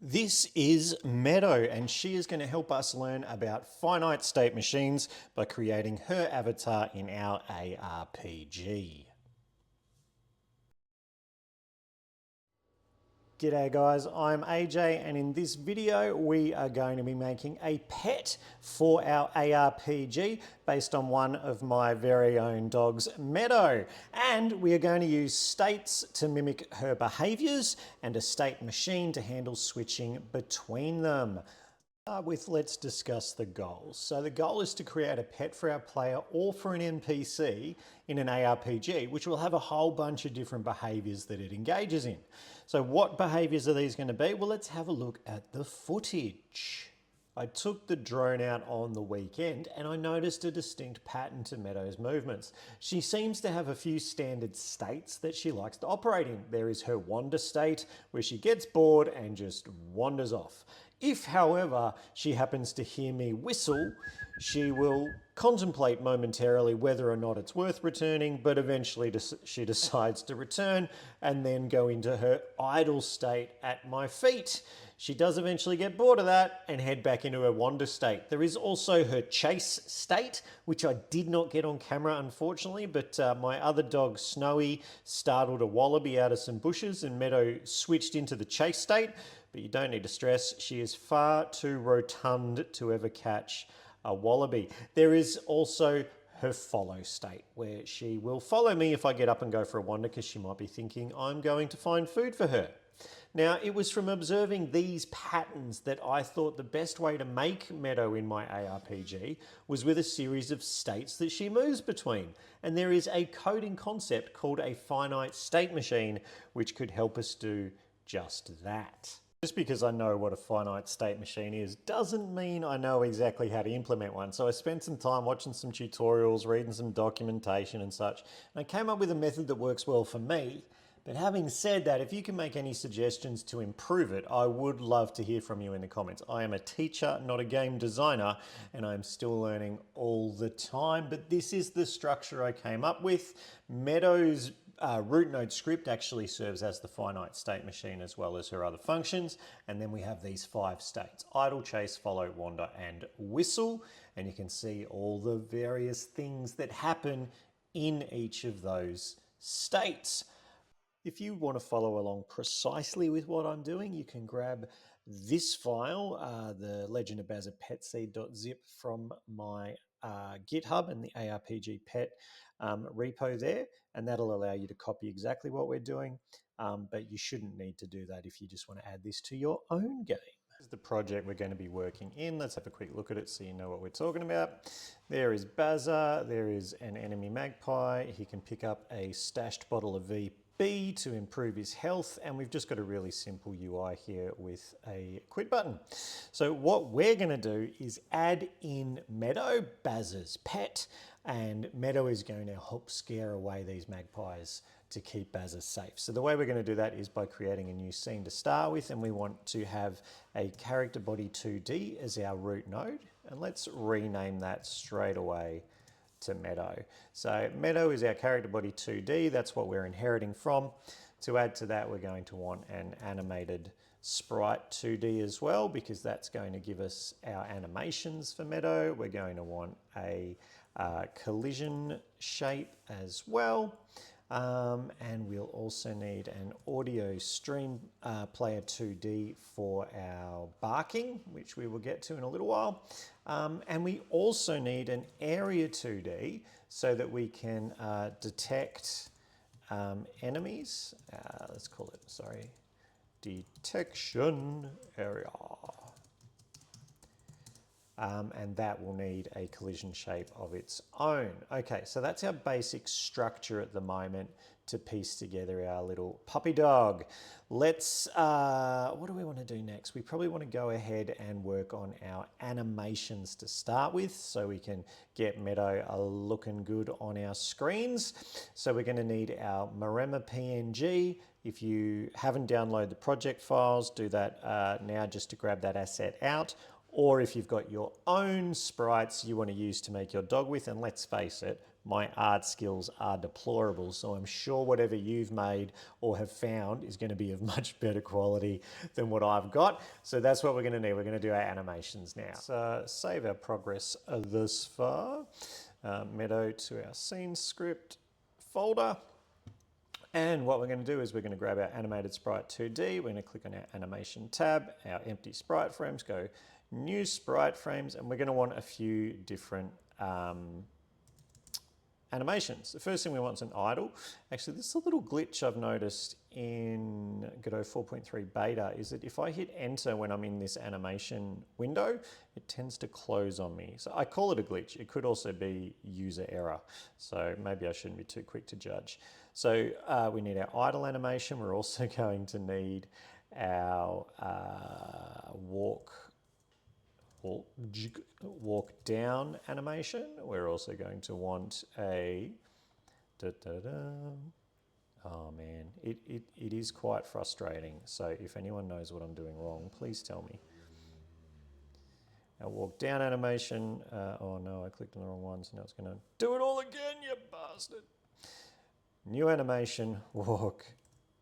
This is Meadow, and she is going to help us learn about finite state machines by creating her avatar in our ARPG. G'day guys, I'm AJ, and in this video we are going to be making a pet for our ARPG based on one of my very own dogs, Meadow. And we are going to use states to mimic her behaviors and a state machine to handle switching between them. Let's discuss the goals. So the goal is to create a pet for our player or for an NPC in an ARPG, which will have a whole bunch of different behaviors that it engages in. So what behaviors are these going to be? Well, let's have a look at the footage. I took the drone out on the weekend and I noticed a distinct pattern to Meadow's movements. She seems to have a few standard states that she likes to operate in. There is her wander state, where she gets bored and just wanders off. If, however, she happens to hear me whistle, she will contemplate momentarily whether or not it's worth returning, but eventually she decides to return and then go into her idle state at my feet. She does eventually get bored of that and head back into her wander state. There is also her chase state, which I did not get on camera, unfortunately, but my other dog, Snowy, startled a wallaby out of some bushes and Meadow switched into the chase state. But you don't need to stress, she is far too rotund to ever catch a wallaby. There is also her follow state, where she will follow me if I get up and go for a wander, because she might be thinking I'm going to find food for her. Now, it was from observing these patterns that I thought the best way to make Meadow in my ARPG was with a series of states that she moves between. And there is a coding concept called a finite state machine, which could help us do just that. Just because I know what a finite state machine is doesn't mean I know exactly how to implement one. So I spent some time watching some tutorials, reading some documentation and such, and I came up with a method that works well for me. But having said that, if you can make any suggestions to improve it, I would love to hear from you in the comments. I am a teacher, not a game designer, and I'm still learning all the time. But this is the structure I came up with. Meadow's root node script actually serves as the finite state machine as well as her other functions. And then we have these 5 states: idle, chase, follow, wander, and whistle. And you can see all the various things that happen in each of those states. If you want to follow along precisely with what I'm doing, you can grab this file, the Legend of BasePetState.zip from my GitHub and the ARPG pet repo there, and that'll allow you to copy exactly what we're doing, but you shouldn't need to do that if you just want to add this to your own game. This is the project we're going to be working in. Let's have a quick look at it so you know what we're talking about. There is Bazza, there is an enemy magpie. He can pick up a stashed bottle of VP to improve his health, and we've just got a really simple UI here with a quit button. So what we're going to do is add in Meadow, Bazza's pet, and Meadow is going to help scare away these magpies to keep Bazza safe. So the way we're going to do that is by creating a new scene to start with, and we want to have a character body 2D as our root node, and let's rename that straight away to Meadow. So Meadow is our character body 2D, that's what we're inheriting from. To add to that, we're going to want an animated sprite 2D as well, because that's going to give us our animations for Meadow. We're going to want a collision shape as well. And we'll also need an audio stream player 2D for our barking, which we will get to in a little while. And we also need an area 2D so that we can detect enemies. Let's call it, sorry, detection area. And that will need a collision shape of its own. Okay, so that's our basic structure at the moment to piece together our little puppy dog. Let's, what do we want to do next? We probably want to go ahead and work on our animations to start with so we can get Meadow looking good on our screens. So we're going to need our Maremma PNG. If you haven't downloaded the project files, do that now just to grab that asset out. Or if you've got your own sprites you want to use to make your dog with, and let's face it, my art skills are deplorable. So I'm sure whatever you've made or have found is going to be of much better quality than what I've got. So that's what we're going to need. We're going to do our animations now. So save our progress this far. Meadow to our scene script folder. And what we're going to do is we're going to grab our animated sprite 2D. We're going to click on our animation tab, our empty sprite frames, go new sprite frames, and we're going to want a few different animations. The first thing we want is an idle. Actually, this is a little glitch I've noticed in Godot 4.3 beta is that if I hit enter when I'm in this animation window, it tends to close on me. So I call it a glitch. It could also be user error. So maybe I shouldn't be too quick to judge. So we need our idle animation. We're also going to need our walk down animation. We're also going to want a oh man, it is quite frustrating. So if anyone knows what I'm doing wrong, please tell me. Our walk down animation, oh no, I clicked on the wrong one, so now it's gonna do it all again, you bastard. New animation, walk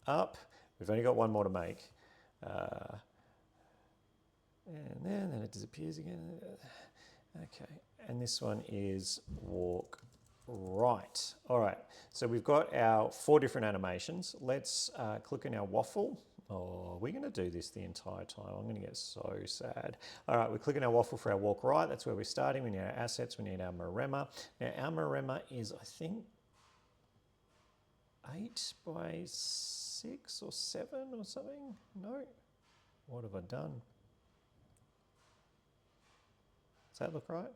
up. We've only got one more to make. And then it disappears again. Okay, and this one is walk right. All right, so we've got our 4 different animations. Let's click on our waffle. Oh, we're gonna do this the entire time. I'm gonna get so sad. All right, we're clicking our waffle for our walk right. That's where we're starting. We need our assets, we need our Maremma. Now our Maremma is, I think, 8 by 6 or 7 or something? No, what have I done? Does that look right?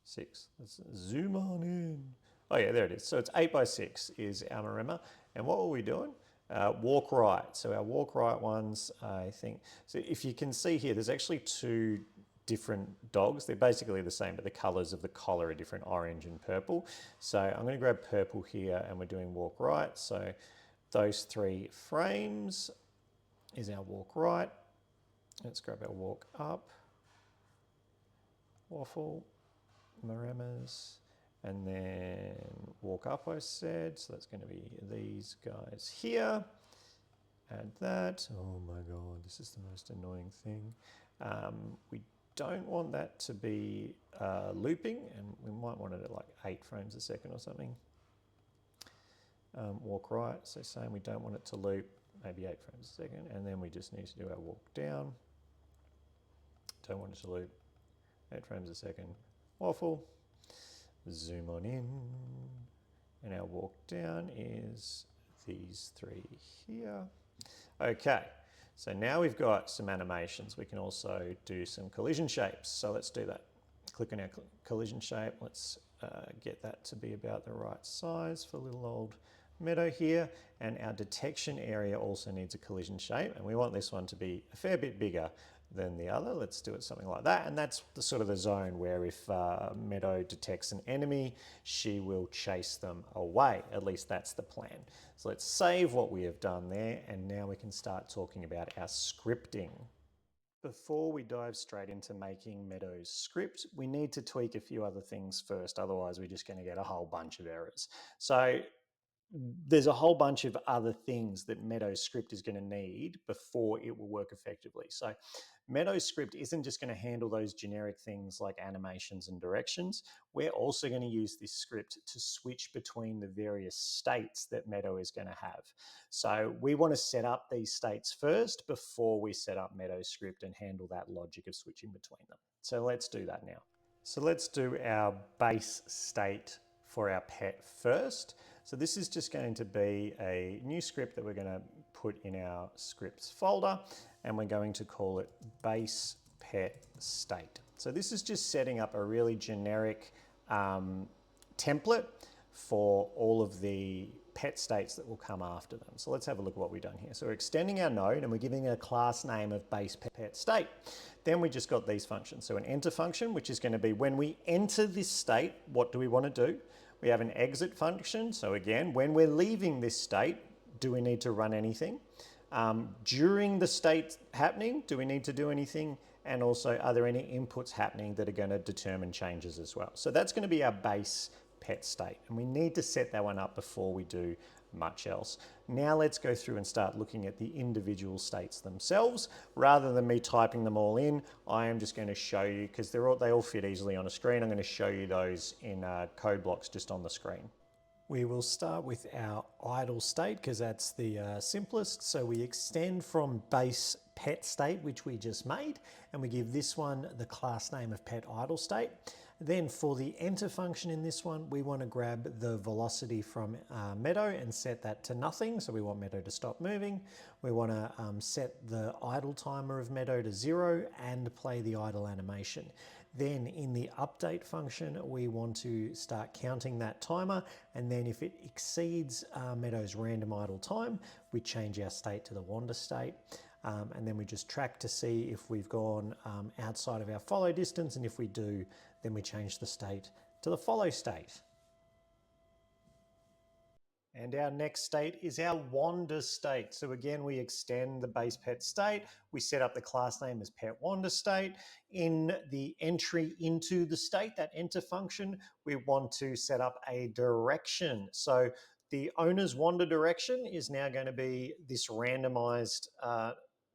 6. Let's zoom on in. Oh yeah, there it is. So it's 8 by 6 is our Maremma. And what were we doing? Walk right. So our walk right ones, I think. So if you can see here, there's actually 2 different dogs. They're basically the same, but the colors of the collar are different, orange and purple. So I'm going to grab purple here and we're doing walk right. So those 3 frames is our walk right. Let's grab our walk up. Waffle, Maremmas, and then walk up I said, so that's going to be these guys here. Add that. Oh my god, this is the most annoying thing. We don't want that to be looping, and we might want it at like 8 frames a second or something. Walk right, so saying we don't want it to loop, maybe 8 frames a second, and then we just need to do our walk down. Don't want it to loop. 8 frames a second, waffle, zoom on in, and our walk down is these 3 here. Okay, so now we've got some animations. We can also do some collision shapes, so let's do that. Click on our collision shape, let's get that to be about the right size for little old Meadow here, and our detection area also needs a collision shape, and we want this one to be a fair bit bigger than the other. Let's do it something like that, and that's the sort of the zone where if Meadow detects an enemy, she will chase them away. At least that's the plan. So let's save what we have done there, and now we can start talking about our scripting. Before we dive straight into making Meadow's script, we need to tweak a few other things first, otherwise we're just going to get a whole bunch of errors. So there's a whole bunch of other things that Meadow's script is going to need before it will work effectively. So Meadow's script isn't just going to handle those generic things like animations and directions. We're also going to use this script to switch between the various states that Meadow is going to have. So we want to set up these states first before we set up Meadow's script and handle that logic of switching between them. So let's do that now. So let's do our base state for our pet first. So this is just going to be a new script that we're going to put in our scripts folder, and we're going to call it BasePetState. So this is just setting up a really generic template for all of the pet states that will come after them. So let's have a look at what we've done here. So we're extending our node and we're giving it a class name of BasePetState. Then we just got these functions. So an enter function, which is going to be when we enter this state, what do we want to do? We have an exit function. So again, when we're leaving this state, do we need to run anything? During the state happening, do we need to do anything? And also, are there any inputs happening that are going to determine changes as well? So that's going to be our base pet state. And we need to set that one up before we do much else. Now let's go through and start looking at the individual states themselves. Rather than me typing them all in, I am just going to show you, because they all fit easily on a screen, I'm going to show you those in code blocks just on the screen. We will start with our idle state because that's the simplest. So we extend from BasePetState, which we just made, and we give this one the class name of PetIdleState. Then for the enter function in this one, we want to grab the velocity from Meadow and set that to nothing. So we want Meadow to stop moving. We want to set the idle timer of Meadow to 0 and play the idle animation. Then in the update function, we want to start counting that timer. And then if it exceeds Meadow's random idle time, we change our state to the WanderPetState. And then we just track to see if we've gone outside of our follow distance. And if we do, then we change the state to the follow state. And our next state is our WanderState. So again, we extend the BasePetState. We set up the class name as PetWanderState. In the entry into the state, that enter function, we want to set up a direction. So the owner's wander direction is now going to be this randomized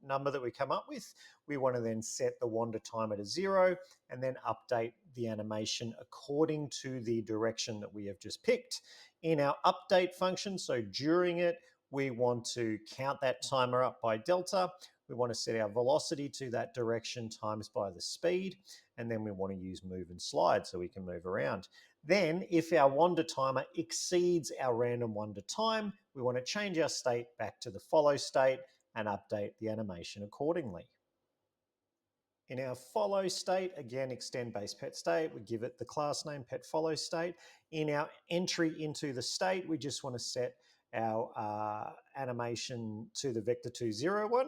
number that we come up with. We want to then set the wander timer to 0 and then update the animation according to the direction that we have just picked. In our update function, so during it, we want to count that timer up by delta. We want to set our velocity to that direction times by the speed, and then we want to use move and slide so we can move around. Then if our wander timer exceeds our random wander time, we want to change our state back to the follow state and update the animation accordingly. In our follow state, again, extend BasePetState. We give it the class name PetFollowState. In our entry into the state, we just want to set our animation to the vector201.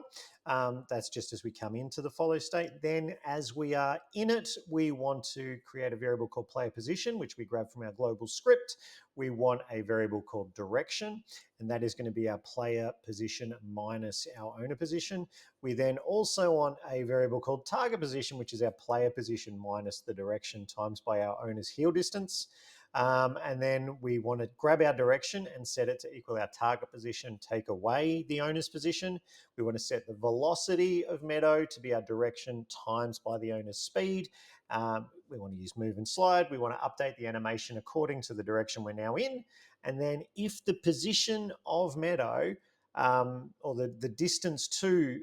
That's just as we come into the follow state. Then as we are in it, we want to create a variable called player position, which we grab from our global script. We want a variable called direction, and that is going to be our player position minus our owner position. We then also want a variable called target position, which is our player position minus the direction times by our owner's heel distance. And then we want to grab our direction and set it to equal our target position, take away the owner's position. We want to set the velocity of Meadow to be our direction times by the owner's speed. We want to use move and slide. We want to update the animation according to the direction we're now in. And then if the position of Meadow or the distance to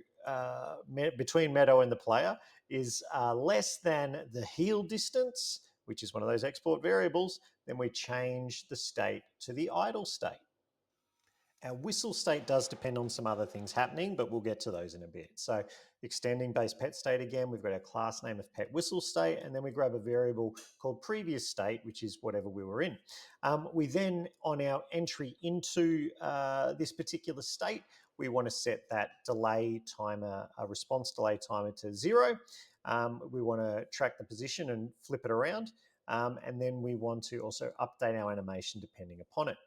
between Meadow and the player is less than the heel distance, which is one of those export variables, then we change the state to the idle state. Our whistle state does depend on some other things happening, but we'll get to those in a bit. So extending BasePetState again, we've got our class name of PetWhistleState, and then we grab a variable called previous state, which is whatever we were in. We then, on our entry into this particular state, we want to set that delay timer, response delay timer to 0. We want to track the position and flip it around. And then we want to also update our animation depending upon it.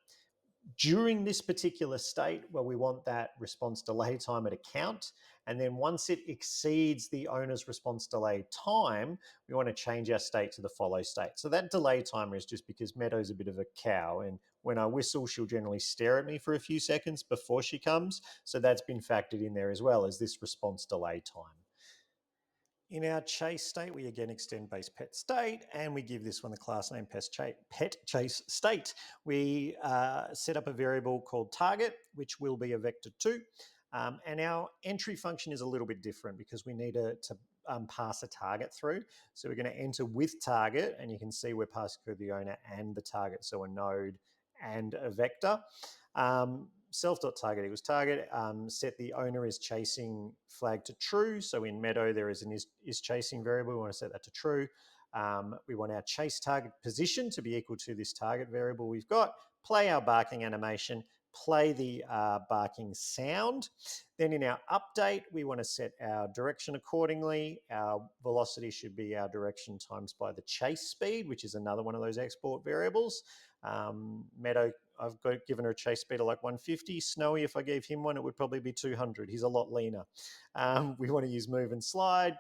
During this particular state, well, we want that response delay timer to count. And then once it exceeds the owner's response delay time, we want to change our state to the follow state. So that delay timer is just because Meadow's a bit of a cow. And when I whistle, she'll generally stare at me for a few seconds before she comes. So that's been factored in there as well as this response delay time. In our chase state, we again extend BasePetState and we give this one the class name PetChaseState. We set up a variable called target, which will be a vector2. And our entry function is a little bit different because we need to pass a target through. So we're going to enter with target, and you can see we're passing through the owner and the target, so a node and a vector. Self.target equals target, set the owner is chasing flag to true. So in Meadow, there is an is chasing variable. We want to set that to true. We want our chase target position to be equal to this target variable we've got. Play our barking animation, play the barking sound. Then in our update, we want to set our direction accordingly. Our velocity should be our direction times by the chase speed, which is another one of those export variables. Meadow, I've given her a chase speed of like 150. Snowy, if I gave him one, it would probably be 200. He's a lot leaner. We want to use move and slide.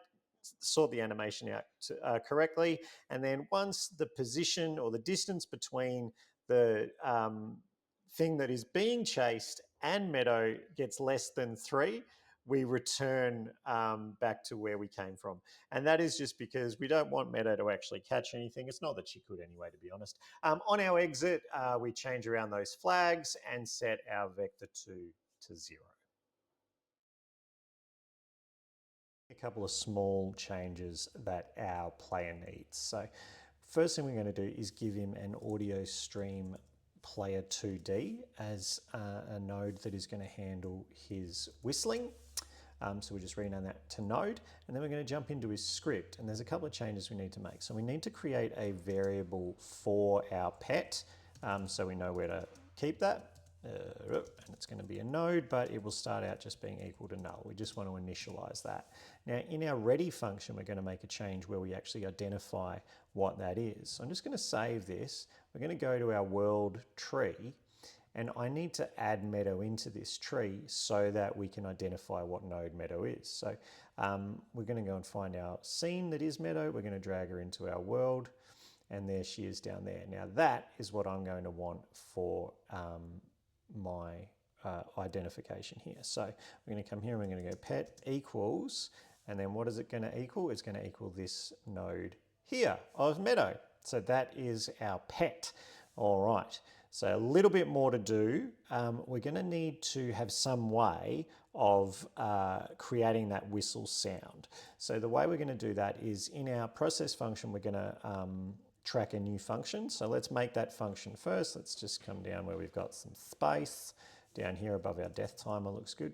sort the animation out correctly. And then once the position or the distance between the thing that is being chased and Meadow gets less than 3, we return back to where we came from. And that is just because we don't want Meadow to actually catch anything. It's not that she could anyway, to be honest. On our exit, we change around those flags and set our vector 2 to 0. A couple of small changes that our player needs. So first thing we're going to do is give him an audio stream player 2D as a node that is going to handle his whistling. So we just rename that to node, and then we're going to jump into his script. And there's a couple of changes we need to make. So we need to create a variable for our pet, so we know where to keep that. And it's going to be a node, but it will start out just being equal to null. We just want to initialize that. Now in our ready function, we're going to make a change where we actually identify what that is. So I'm just going to save this. We're going to go to our world tree, and I need to add Meadow into this tree so that we can identify what node Meadow is. So we're going to go and find our scene that is Meadow. We're going to drag her into our world, and there she is down there. Now that is what I'm going to want for my identification here. So we're going to come here and we're going to go pet equals, and then what is it going to equal? It's going to equal this node here of Meadow. So that is our pet. All right. So a little bit more to do. We're going to need to have some way of creating that whistle sound. So the way we're going to do that is in our process function, we're going to track a new function. So let's make that function first. Let's just come down where we've got some space. Down here above our death timer looks good.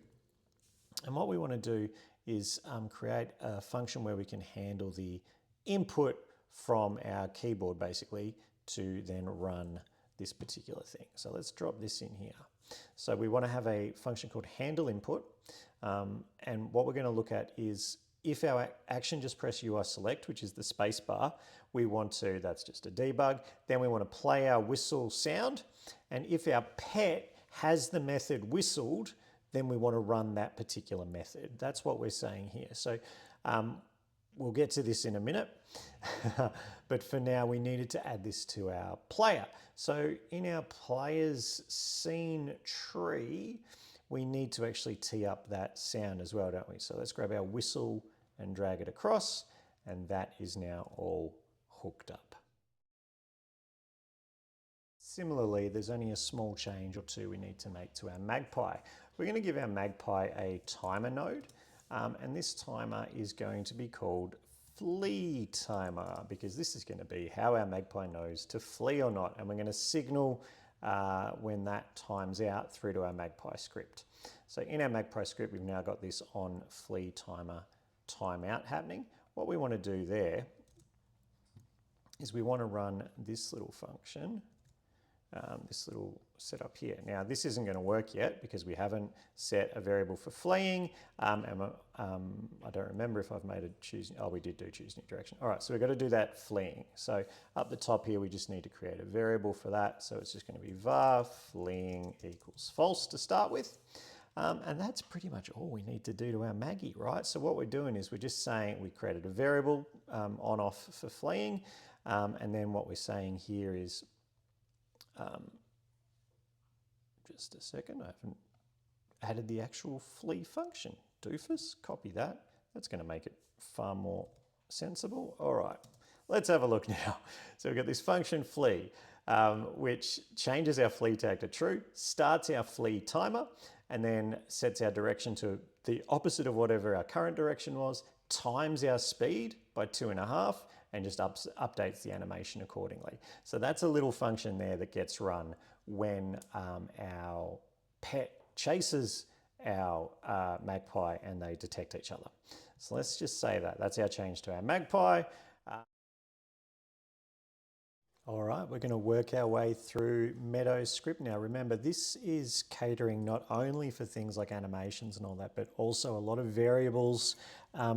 And what we want to do is create a function where we can handle the input from our keyboard basically to then run this particular thing. So let's drop this in here. So we want to have a function called handle input. And what we're going to look at is if our action just press UI select, which is the space bar, we want to, that's just a debug. Then we want to play our whistle sound. And if our pet has the method whistled, then we want to run that particular method. That's what we're saying here. So we'll get to this in a minute, but for now we needed to add this to our player. So in our player's scene tree, we need to actually tee up that sound as well, don't we? So let's grab our whistle and drag it across, and that is now all hooked up. Similarly, there's only a small change or two we need to make to our magpie. We're going to give our magpie a timer node. And this timer is going to be called flee timer, because this is going to be how our magpie knows to flee or not. And we're going to signal when that times out through to our magpie script. So in our magpie script, we've now got this on flee timer timeout happening. What we want to do there is we want to run this little function, this little setup here. Now this isn't going to work yet because we haven't set a variable for fleeing. I don't remember if I've made a choose. Oh, we did do choose new direction. All right, so we've got to do that fleeing. So up the top here, we just need to create a variable for that. So it's just going to be var fleeing equals false to start with. And that's pretty much all we need to do to our Maggie, right? So what we're doing is we're just saying we created a variable on off for fleeing. And then what we're saying here is, just a second, I haven't added the actual flee function. Doofus, copy that. That's going to make it far more sensible. All right, let's have a look now. So we've got this function flee, which changes our flee tag to true, starts our flee timer, and then sets our direction to the opposite of whatever our current direction was, times our speed by 2.5, and just updates the animation accordingly. So that's a little function there that gets run when our pet chases our magpie and they detect each other. So let's just say that. That's our change to our magpie. All right, we're going to work our way through Meadow's script now. Remember, this is catering not only for things like animations and all that, but also a lot of variables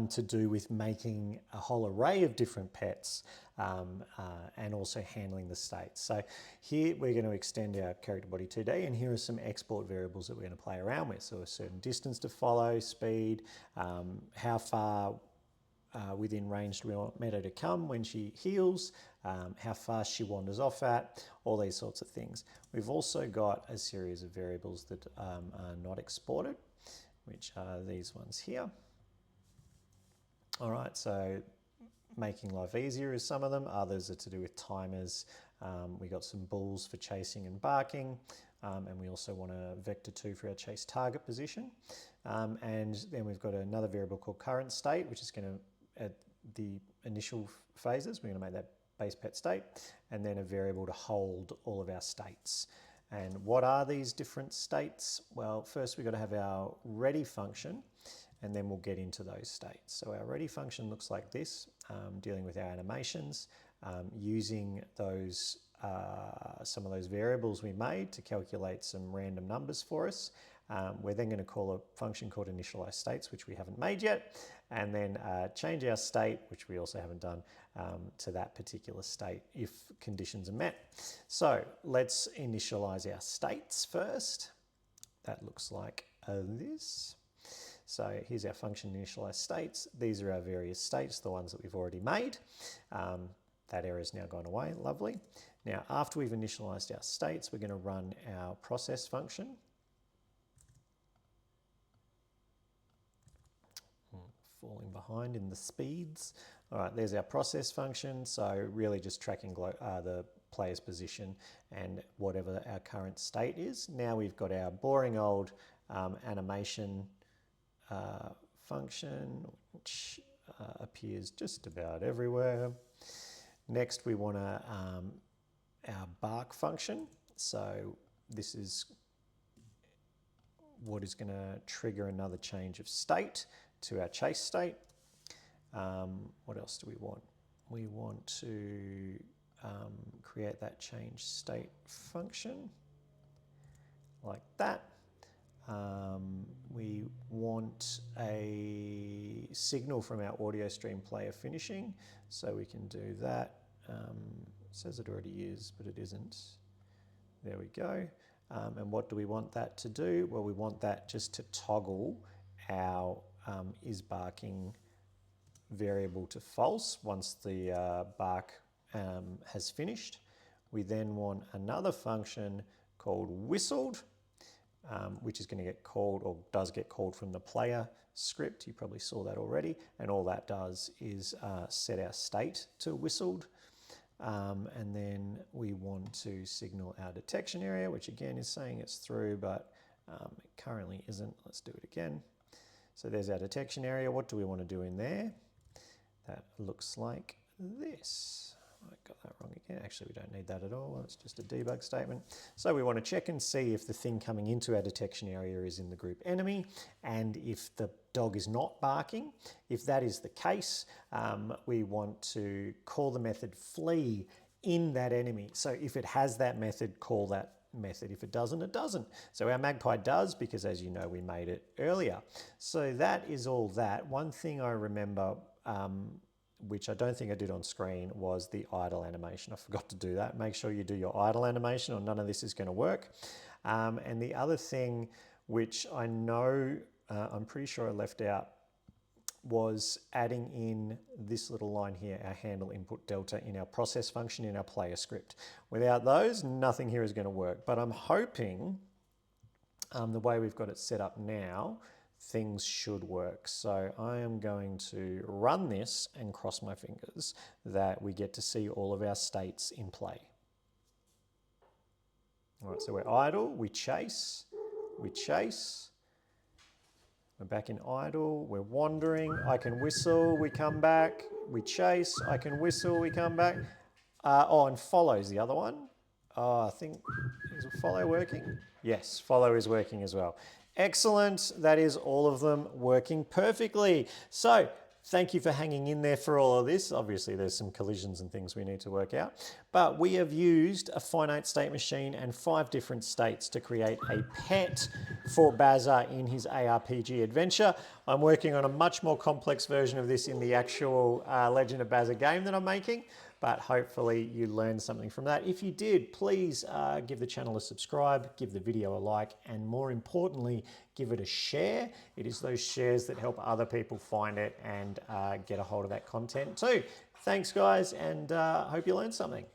to do with making a whole array of different pets and also handling the states. So here we're going to extend our character body 2D, and here are some export variables that we're going to play around with. So a certain distance to follow, speed, how far within range do we want Meadow to come when she heals, how fast she wanders off at, all these sorts of things. We've also got a series of variables that are not exported, which are these ones here. All right, so making life easier is some of them. Others are to do with timers. We got some bools for chasing and barking, and we also want a vector2 for our chase target position. And then we've got another variable called current state, which is going to, at the initial phases, we're going to make that BasePetState, and then a variable to hold all of our states. And what are these different states? Well, first we've got to have our ready function, and then we'll get into those states. So our ready function looks like this, dealing with our animations, using those some of those variables we made to calculate some random numbers for us. We're then going to call a function called initialize states, which we haven't made yet, and then change our state, which we also haven't done, to that particular state if conditions are met. So let's initialize our states first. That looks like this. So here's our function initialize states. These are our various states, the ones that we've already made. That error has now gone away, lovely. Now, after we've initialized our states, we're going to run our process function. Falling behind in the speeds. All right, there's our process function. So really just tracking the player's position and whatever our current state is. Now we've got our boring old animation function, which appears just about everywhere. Next, we want our bark function. So this is what is going to trigger another change of state to our chase state. What else do we want? We want to create that change state function like that. We want a signal from our audio stream player finishing, so we can do that. It says it already is, but it isn't. There we go. And what do we want that to do? Well, we want that just to toggle our isBarking variable to false once the bark has finished. We then want another function called whistled, which is going to get called, or does get called, from the player script. You probably saw that already. And all that does is set our state to whistled. And then we want to signal our detection area, which again is saying it's through, but it currently isn't. Let's do it again. So there's our detection area. What do we want to do in there? That looks like this. I got that wrong again. Actually, we don't need that at all. It's just a debug statement. So we want to check and see if the thing coming into our detection area is in the group enemy, and if the dog is not barking. If that is the case, we want to call the method flee in that enemy. So if it has that method, call that method. If it doesn't, it doesn't. So our magpie does, because as you know, we made it earlier. So that is all that. One thing I remember, which I don't think I did on screen, was the idle animation. I forgot to do that. Make sure you do your idle animation or none of this is going to work. And the other thing, which I know, I'm pretty sure I left out, was adding in this little line here, our handle input delta, in our process function in our player script. Without those, nothing here is going to work. But I'm hoping the way we've got it set up now, things should work. So I am going to run this and cross my fingers that we get to see all of our states in play. All right, so we're idle, we chase, we're back in idle, we're wandering, I can whistle, we come back, we chase, I can whistle, we come back. Oh, and follow's the other one. Oh, I think, is follow working? Yes, follow is working as well. Excellent, that is all of them working perfectly. So, thank you for hanging in there for all of this. Obviously, there's some collisions and things we need to work out. but we have used a finite state machine and 5 different states to create a pet for Bazza in his ARPG adventure. I'm working on a much more complex version of this in the actual Legend of Bazza game that I'm making, but hopefully you learned something from that. If you did, please give the channel a subscribe, give the video a like, and more importantly, give it a share. It is those shares that help other people find it and get a hold of that content too. Thanks guys, and hope you learned something.